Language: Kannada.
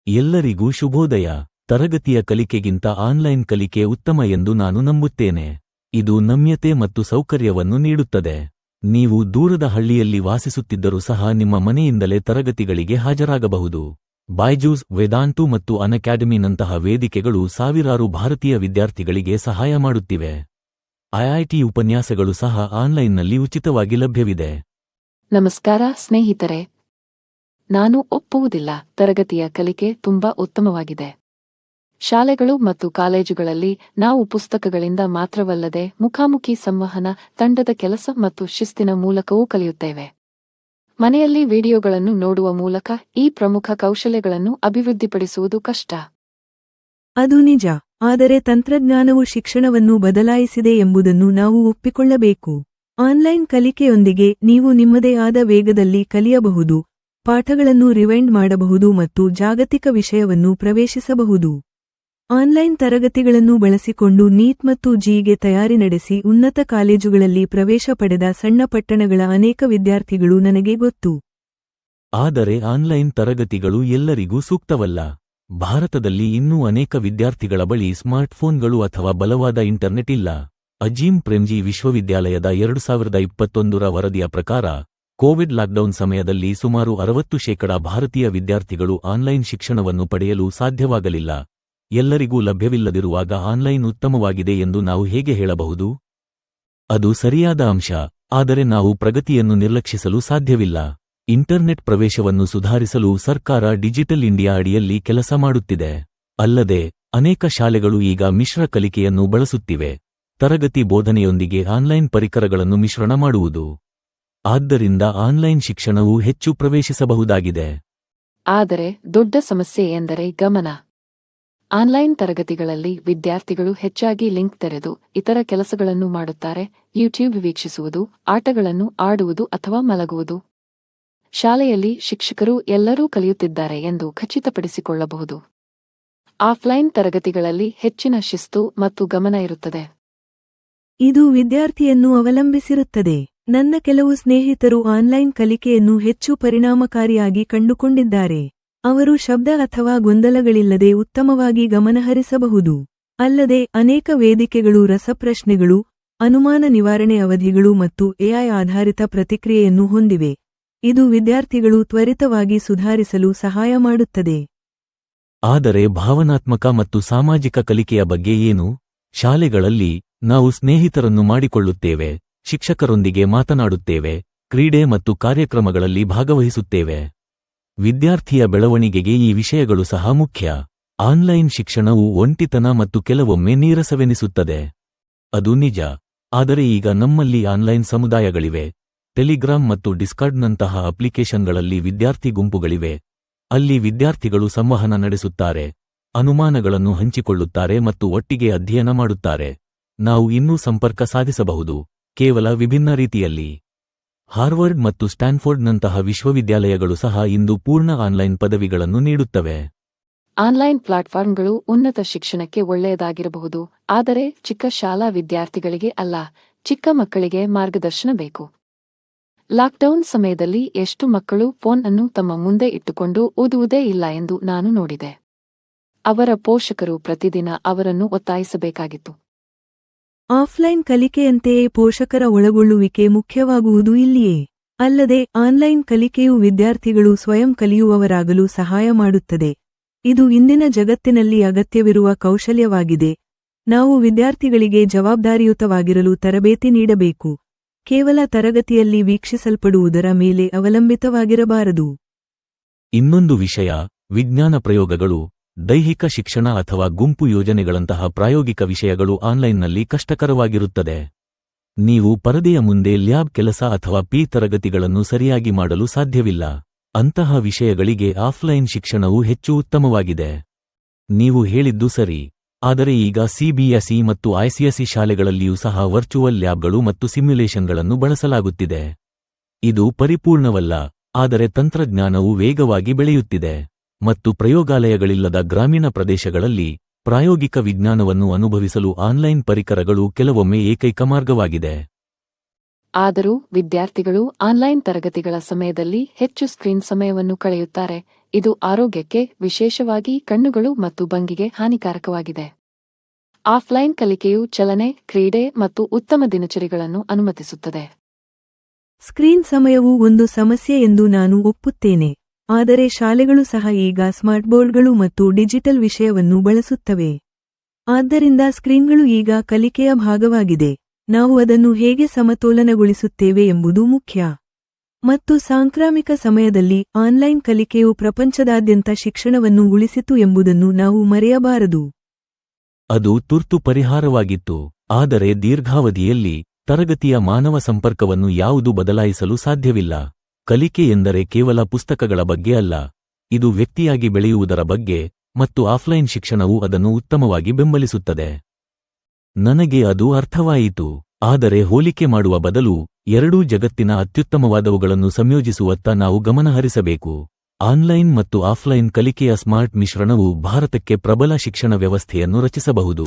ಎಲ್ಲರಿಗೂ ಶುಭೋದಯ. ತರಗತಿಯ ಕಲಿಕೆಗಿಂತ ಆನ್ಲೈನ್ ಕಲಿಕೆ ಉತ್ತಮ ಎಂದು ನಾನು ನಂಬುತ್ತೇನೆ. ಇದು ನಮ್ಯತೆ ಮತ್ತು ಸೌಕರ್ಯವನ್ನು ನೀಡುತ್ತದೆ. ನೀವು ದೂರದ ಹಳ್ಳಿಯಲ್ಲಿ ವಾಸಿಸುತ್ತಿದ್ದರೂ ಸಹ ನಿಮ್ಮ ಮನೆಯಿಂದಲೇ ತರಗತಿಗಳಿಗೆ ಹಾಜರಾಗಬಹುದು. ಬೈಜೂಸ್, ವೇದಾಂತು ಮತ್ತು ಅನ್ಅಕಾಡೆಮಿನಂತಹ ವೇದಿಕೆಗಳು ಸಾವಿರಾರು ಭಾರತೀಯ ವಿದ್ಯಾರ್ಥಿಗಳಿಗೆ ಸಹಾಯ ಮಾಡುತ್ತಿವೆ. ಐಐಟಿ ಉಪನ್ಯಾಸಗಳು ಸಹ ಆನ್ಲೈನ್ನಲ್ಲಿ ಉಚಿತವಾಗಿ ಲಭ್ಯವಿದೆ. ನಮಸ್ಕಾರ ಸ್ನೇಹಿತರೆ, ನಾನು ಒಪ್ಪುವುದಿಲ್ಲ. ತರಗತಿಯ ಕಲಿಕೆ ತುಂಬಾ ಉತ್ತಮವಾಗಿದೆ. ಶಾಲೆಗಳು ಮತ್ತು ಕಾಲೇಜುಗಳಲ್ಲಿ ನಾವು ಪುಸ್ತಕಗಳಿಂದ ಮಾತ್ರವಲ್ಲದೆ ಮುಖಾಮುಖಿ ಸಂವಹನ, ತಂಡದ ಕೆಲಸ ಮತ್ತು ಶಿಸ್ತಿನ ಮೂಲಕವೂ ಕಲಿಯುತ್ತೇವೆ. ಮನೆಯಲ್ಲಿ ವಿಡಿಯೋಗಳನ್ನು ನೋಡುವ ಮೂಲಕ ಈ ಪ್ರಮುಖ ಕೌಶಲ್ಯಗಳನ್ನು ಅಭಿವೃದ್ಧಿಪಡಿಸುವುದು ಕಷ್ಟ. ಅದು ನಿಜ, ಆದರೆ ತಂತ್ರಜ್ಞಾನವು ಶಿಕ್ಷಣವನ್ನು ಬದಲಾಯಿಸಿದೆ ಎಂಬುದನ್ನು ನಾವು ಒಪ್ಪಿಕೊಳ್ಳಬೇಕು. ಆನ್ಲೈನ್ ಕಲಿಕೆಯೊಂದಿಗೆ ನೀವು ನಿಮ್ಮದೇ ಆದ ವೇಗದಲ್ಲಿ ಕಲಿಯಬಹುದು, ಪಾಠಗಳನ್ನು ರಿವೈಂಡ್ ಮಾಡಬಹುದು ಮತ್ತು ಜಾಗತಿಕ ವಿಷಯವನ್ನು ಪ್ರವೇಶಿಸಬಹುದು. ಆನ್ಲೈನ್ ತರಗತಿಗಳನ್ನು ಬಳಸಿಕೊಂಡು ನೀಟ್ ಮತ್ತು ಜಿಗೆ ತಯಾರಿ ನಡೆಸಿ ಉನ್ನತ ಕಾಲೇಜುಗಳಲ್ಲಿ ಪ್ರವೇಶ ಪಡೆದ ಸಣ್ಣ ಪಟ್ಟಣಗಳ ಅನೇಕ ವಿದ್ಯಾರ್ಥಿಗಳು ನನಗೆ ಗೊತ್ತು. ಆದರೆ ಆನ್ಲೈನ್ ತರಗತಿಗಳು ಎಲ್ಲರಿಗೂ ಸೂಕ್ತವಲ್ಲ. ಭಾರತದಲ್ಲಿ ಇನ್ನೂ ಅನೇಕ ವಿದ್ಯಾರ್ಥಿಗಳ ಬಳಿ ಸ್ಮಾರ್ಟ್ಫೋನ್ಗಳು ಅಥವಾ ಬಲವಾದ ಇಂಟರ್ನೆಟ್ ಇಲ್ಲ. ಅಜೀಂ ಪ್ರೇಮ್ಜಿ ವಿಶ್ವವಿದ್ಯಾಲಯದ 2021ರ ವರದಿಯ ಪ್ರಕಾರ, ಕೋವಿಡ್ ಲಾಕ್ಡೌನ್ ಸಮಯದಲ್ಲಿ ಸುಮಾರು 60% ಭಾರತೀಯ ವಿದ್ಯಾರ್ಥಿಗಳು ಆನ್ಲೈನ್ ಶಿಕ್ಷಣವನ್ನು ಪಡೆಯಲು ಸಾಧ್ಯವಾಗಲಿಲ್ಲ. ಎಲ್ಲರಿಗೂ ಲಭ್ಯವಿಲ್ಲದಿರುವಾಗ ಆನ್ಲೈನ್ ಉತ್ತಮವಾಗಿದೆ ಎಂದು ನಾವು ಹೇಗೆ ಹೇಳಬಹುದು? ಅದು ಸರಿಯಾದ ಅಂಶ, ಆದರೆ ನಾವು ಪ್ರಗತಿಯನ್ನು ನಿರ್ಲಕ್ಷಿಸಲು ಸಾಧ್ಯವಿಲ್ಲ. ಇಂಟರ್ನೆಟ್ ಪ್ರವೇಶವನ್ನು ಸುಧಾರಿಸಲು ಸರ್ಕಾರ ಡಿಜಿಟಲ್ ಇಂಡಿಯಾ ಅಡಿಯಲ್ಲಿ ಕೆಲಸ ಮಾಡುತ್ತಿದೆ. ಅಲ್ಲದೆ, ಅನೇಕ ಶಾಲೆಗಳು ಈಗ ಮಿಶ್ರ ಕಲಿಕೆಯನ್ನು ಬಳಸುತ್ತಿವೆ. ತರಗತಿ ಬೋಧನೆಯೊಂದಿಗೆ ಆನ್ಲೈನ್ ಪರಿಕರಗಳನ್ನು ಮಿಶ್ರಣ ಮಾಡುವುದು. ಆದ್ದರಿಂದ ಆನ್ಲೈನ್ ಶಿಕ್ಷಣವು ಹೆಚ್ಚು ಪ್ರವೇಶಿಸಬಹುದಾಗಿದೆ. ಆದರೆ ದೊಡ್ಡ ಸಮಸ್ಯೆ ಎಂದರೆ ಗಮನ. ಆನ್ಲೈನ್ ತರಗತಿಗಳಲ್ಲಿ ವಿದ್ಯಾರ್ಥಿಗಳು ಹೆಚ್ಚಾಗಿ ಲಿಂಕ್ ತೆರೆದು ಇತರ ಕೆಲಸಗಳನ್ನು ಮಾಡುತ್ತಾರೆ. ಯೂಟ್ಯೂಬ್ ವೀಕ್ಷಿಸುವುದು, ಆಟಗಳನ್ನು ಆಡುವುದು ಅಥವಾ ಮಲಗುವುದು. ಶಾಲೆಯಲ್ಲಿ ಶಿಕ್ಷಕರು ಎಲ್ಲರೂ ಕಲಿಯುತ್ತಿದ್ದಾರೆ ಎಂದು ಖಚಿತಪಡಿಸಿಕೊಳ್ಳಬಹುದು. ಆಫ್ಲೈನ್ ತರಗತಿಗಳಲ್ಲಿ ಹೆಚ್ಚಿನ ಶಿಸ್ತು ಮತ್ತು ಗಮನ ಇರುತ್ತದೆ. ಇದು ವಿದ್ಯಾರ್ಥಿಯನ್ನು ಅವಲಂಬಿಸಿರುತ್ತದೆ. ನನ್ನ ಕೆಲವು ಸ್ನೇಹಿತರು ಆನ್ಲೈನ್ ಕಲಿಕೆಯನ್ನು ಹೆಚ್ಚು ಪರಿಣಾಮಕಾರಿಯಾಗಿ ಕಂಡುಕೊಂಡಿದ್ದಾರೆ. ಅವರು ಶಬ್ದ ಅಥವಾ ಗೊಂದಲಗಳಿಲ್ಲದೆ ಉತ್ತಮವಾಗಿ ಗಮನಹರಿಸಬಹುದು. ಅಲ್ಲದೆ, ಅನೇಕ ವೇದಿಕೆಗಳು ರಸಪ್ರಶ್ನೆಗಳು, ಅನುಮಾನ ನಿವಾರಣೆ ಅವಧಿಗಳು ಮತ್ತು ಎಐ ಆಧಾರಿತ ಪ್ರತಿಕ್ರಿಯೆಯನ್ನು ಹೊಂದಿವೆ. ಇದು ವಿದ್ಯಾರ್ಥಿಗಳು ತ್ವರಿತವಾಗಿ ಸುಧಾರಿಸಲು ಸಹಾಯ ಮಾಡುತ್ತದೆ. ಆದರೆ ಭಾವನಾತ್ಮಕ ಮತ್ತು ಸಾಮಾಜಿಕ ಕಲಿಕೆಯ ಬಗ್ಗೆ ಏನು? ಶಾಲೆಗಳಲ್ಲಿ ನಾವು ಸ್ನೇಹಿತರನ್ನು ಮಾಡಿಕೊಳ್ಳುತ್ತೇವೆ, ಶಿಕ್ಷಕರೊಂದಿಗೆ ಮಾತನಾಡುತ್ತೇವೆ, ಕ್ರೀಡೆ ಮತ್ತು ಕಾರ್ಯಕ್ರಮಗಳಲ್ಲಿ ಭಾಗವಹಿಸುತ್ತೇವೆ. ವಿದ್ಯಾರ್ಥಿಯ ಬೆಳವಣಿಗೆಗೆ ಈ ವಿಷಯಗಳು ಸಹ ಮುಖ್ಯ. ಆನ್ಲೈನ್ ಶಿಕ್ಷಣವು ಒಂಟಿತನ ಮತ್ತು ಕೆಲವೊಮ್ಮೆ ನೀರಸವೆನಿಸುತ್ತದೆ. ಅದು ನಿಜ. ಆದರೆ ಈಗ ನಮ್ಮಲ್ಲಿ ಆನ್ಲೈನ್ ಸಮುದಾಯಗಳಿವೆ. ಟೆಲಿಗ್ರಾಮ್ ಮತ್ತು ಡಿಸ್ಕಾರ್ಡ್ನಂತಹ ಅಪ್ಲಿಕೇಶನ್ಗಳಲ್ಲಿ ವಿದ್ಯಾರ್ಥಿ ಗುಂಪುಗಳಿವೆ. ಅಲ್ಲಿ ವಿದ್ಯಾರ್ಥಿಗಳು ಸಂವಹನ ನಡೆಸುತ್ತಾರೆ, ಅನುಮಾನಗಳನ್ನು ಹಂಚಿಕೊಳ್ಳುತ್ತಾರೆ ಮತ್ತು ಒಟ್ಟಿಗೆ ಅಧ್ಯಯನ ಮಾಡುತ್ತಾರೆ. ನಾವು ಇನ್ನೂ ಸಂಪರ್ಕ ಸಾಧಿಸಬಹುದು, ಕೇವಲ ವಿಭಿನ್ನ ರೀತಿಯಲ್ಲಿ. ಹಾರ್ವರ್ಡ್ ಮತ್ತು ಸ್ಟ್ಯಾನ್ಫೋರ್ಡ್ನಂತಹ ವಿಶ್ವವಿದ್ಯಾಲಯಗಳು ಸಹ ಇಂದು ಪೂರ್ಣ ಆನ್ಲೈನ್ ಪದವಿಗಳನ್ನು ನೀಡುತ್ತವೆ. ಆನ್ಲೈನ್ ಪ್ಲಾಟ್ಫಾರ್ಮ್ಗಳು ಉನ್ನತ ಶಿಕ್ಷಣಕ್ಕೆ ಒಳ್ಳೆಯದಾಗಿರಬಹುದು, ಆದರೆ ಚಿಕ್ಕ ಶಾಲಾ ವಿದ್ಯಾರ್ಥಿಗಳಿಗೆ ಅಲ್ಲ. ಚಿಕ್ಕ ಮಕ್ಕಳಿಗೆ ಮಾರ್ಗದರ್ಶನ ಬೇಕು. ಲಾಕ್ಡೌನ್ ಸಮಯದಲ್ಲಿ ಎಷ್ಟು ಮಕ್ಕಳು ಫೋನ್ ಅನ್ನು ತಮ್ಮ ಮುಂದೆ ಇಟ್ಟುಕೊಂಡು ಓದುವುದೇ ಇಲ್ಲ ಎಂದು ನಾನು ನೋಡಿದೆ. ಅವರ ಪೋಷಕರು ಪ್ರತಿದಿನ ಅವರನ್ನು ಒತ್ತಾಯಿಸಬೇಕಾಗಿತ್ತು. ಆಫ್ಲೈನ್ ಕಲಿಕೆಯಂತೆಯೇ ಪೋಷಕರ ಒಳಗೊಳ್ಳುವಿಕೆ ಮುಖ್ಯವಾಗುವುದು ಇಲ್ಲಿಯೇ. ಅಲ್ಲದೆ, ಆನ್ಲೈನ್ ಕಲಿಕೆಯು ವಿದ್ಯಾರ್ಥಿಗಳು ಸ್ವಯಂ ಕಲಿಯುವವರಾಗಲು ಸಹಾಯ ಮಾಡುತ್ತದೆ. ಇದು ಇಂದಿನ ಜಗತ್ತಿನಲ್ಲಿ ಅಗತ್ಯವಿರುವ ಕೌಶಲ್ಯವಾಗಿದೆ. ನಾವು ವಿದ್ಯಾರ್ಥಿಗಳಿಗೆ ಜವಾಬ್ದಾರಿಯುತವಾಗಿರಲು ತರಬೇತಿ ನೀಡಬೇಕು, ಕೇವಲ ತರಗತಿಯಲ್ಲಿ ವೀಕ್ಷಿಸಲ್ಪಡುವುದರ ಮೇಲೆ ಅವಲಂಬಿತವಾಗಿರಬಾರದು. ಇನ್ನೊಂದು ವಿಷಯ, ವಿಜ್ಞಾನ ಪ್ರಯೋಗಗಳು, ದೈಹಿಕ ಶಿಕ್ಷಣ ಅಥವಾ ಗುಂಪು ಯೋಜನೆಗಳಂತಹ ಪ್ರಾಯೋಗಿಕ ವಿಷಯಗಳು ಆನ್ಲೈನ್ನಲ್ಲಿ ಕಷ್ಟಕರವಾಗಿರುತ್ತದೆ. ನೀವು ಪರದೆಯ ಮುಂದೆ ಲ್ಯಾಬ್ ಕೆಲಸ ಅಥವಾ ತರಗತಿಗಳನ್ನು ಸರಿಯಾಗಿ ಮಾಡಲು ಸಾಧ್ಯವಿಲ್ಲ. ಅಂತಹ ವಿಷಯಗಳಿಗೆ ಆಫ್ಲೈನ್ ಶಿಕ್ಷಣವು ಹೆಚ್ಚು ಉತ್ತಮವಾಗಿದೆ. ನೀವು ಹೇಳಿದ್ದು ಸರಿ. ಆದರೆ ಈಗ ಸಿಬಿಎಸ್ಇ ಮತ್ತು ಐಸಿಎಸ್ಇ ಶಾಲೆಗಳಲ್ಲಿಯೂ ಸಹ ವರ್ಚುವಲ್ ಲ್ಯಾಬ್ಗಳು ಮತ್ತು ಸಿಮ್ಯುಲೇಷನ್ಗಳನ್ನು ಬಳಸಲಾಗುತ್ತಿದೆ. ಇದು ಪರಿಪೂರ್ಣವಲ್ಲ, ಆದರೆ ತಂತ್ರಜ್ಞಾನವು ವೇಗವಾಗಿ ಬೆಳೆಯುತ್ತಿದೆ ಮತ್ತು ಪ್ರಯೋಗಾಲಯಗಳಿಲ್ಲದ ಗ್ರಾಮೀಣ ಪ್ರದೇಶಗಳಲ್ಲಿ ಪ್ರಾಯೋಗಿಕ ವಿಜ್ಞಾನವನ್ನು ಅನುಭವಿಸಲು ಆನ್ಲೈನ್ ಪರಿಕರಗಳು ಕೆಲವೊಮ್ಮೆ ಏಕೈಕ ಮಾರ್ಗವಾಗಿದೆ. ಆದರೂ ವಿದ್ಯಾರ್ಥಿಗಳು ಆನ್ಲೈನ್ ತರಗತಿಗಳ ಸಮಯದಲ್ಲಿ ಹೆಚ್ಚು ಸ್ಕ್ರೀನ್ ಸಮಯವನ್ನು ಕಳೆಯುತ್ತಾರೆ. ಇದು ಆರೋಗ್ಯಕ್ಕೆ, ವಿಶೇಷವಾಗಿ ಕಣ್ಣುಗಳು ಮತ್ತು ಭಂಗಿಗೆ ಹಾನಿಕಾರಕವಾಗಿದೆ. ಆಫ್ಲೈನ್ ಕಲಿಕೆಯು ಚಲನೆ, ಕ್ರೀಡೆ ಮತ್ತು ಉತ್ತಮ ದಿನಚರಿಗಳನ್ನು ಅನುಮತಿಸುತ್ತದೆ. ಸ್ಕ್ರೀನ್ ಸಮಯವು ಒಂದು ಸಮಸ್ಯೆ ಎಂದು ನಾನು ಒಪ್ಪುತ್ತೇನೆ. ಆದರೆ ಶಾಲೆಗಳು ಸಹ ಈಗ ಸ್ಮಾರ್ಟ್ ಬೋರ್ಡ್ಗಳು ಮತ್ತು ಡಿಜಿಟಲ್ ವಿಷಯವನ್ನು ಬಳಸುತ್ತವೆ. ಆದ್ದರಿಂದ ಸ್ಕ್ರೀನ್ಗಳು ಈಗ ಕಲಿಕೆಯ ಭಾಗವಾಗಿದೆ. ನಾವು ಅದನ್ನು ಹೇಗೆ ಸಮತೋಲನಗೊಳಿಸುತ್ತೇವೆ ಎಂಬುದು ಮುಖ್ಯ. ಮತ್ತು ಸಾಂಕ್ರಾಮಿಕ ಸಮಯದಲ್ಲಿ ಆನ್ಲೈನ್ ಕಲಿಕೆಯು ಪ್ರಪಂಚದಾದ್ಯಂತ ಶಿಕ್ಷಣವನ್ನು ಉಳಿಸಿತು ಎಂಬುದನ್ನು ನಾವು ಮರೆಯಬಾರದು. ಅದು ತುರ್ತು ಪರಿಹಾರವಾಗಿತ್ತು, ಆದರೆ ದೀರ್ಘಾವಧಿಯಲ್ಲಿ ತರಗತಿಯ ಮಾನವ ಸಂಪರ್ಕವನ್ನು ಯಾವುದೂ ಬದಲಾಯಿಸಲು ಸಾಧ್ಯವಿಲ್ಲ. ಕಲಿಕೆ ಎಂದರೆ ಕೇವಲ ಪುಸ್ತಕಗಳ ಬಗ್ಗೆ ಅಲ್ಲ, ಇದು ವ್ಯಕ್ತಿಯಾಗಿ ಬೆಳೆಯುವುದರ ಬಗ್ಗೆ, ಮತ್ತು ಆಫ್ಲೈನ್ ಶಿಕ್ಷಣವು ಅದನ್ನು ಉತ್ತಮವಾಗಿ ಬೆಂಬಲಿಸುತ್ತದೆ. ನನಗೆ ಅದು ಅರ್ಥವಾಯಿತು. ಆದರೆ ಹೋಲಿಕೆ ಮಾಡುವ ಬದಲು ಎರಡೂ ಜಗತ್ತಿನ ಅತ್ಯುತ್ತಮವಾದವುಗಳನ್ನು ಸಂಯೋಜಿಸುವತ್ತ ನಾವು ಗಮನಹರಿಸಬೇಕು. ಆನ್ಲೈನ್ ಮತ್ತು ಆಫ್ಲೈನ್ ಕಲಿಕೆಯ ಸ್ಮಾರ್ಟ್ ಮಿಶ್ರಣವು ಭಾರತಕ್ಕೆ ಪ್ರಬಲ ಶಿಕ್ಷಣ ವ್ಯವಸ್ಥೆಯನ್ನು ರಚಿಸಬಹುದು.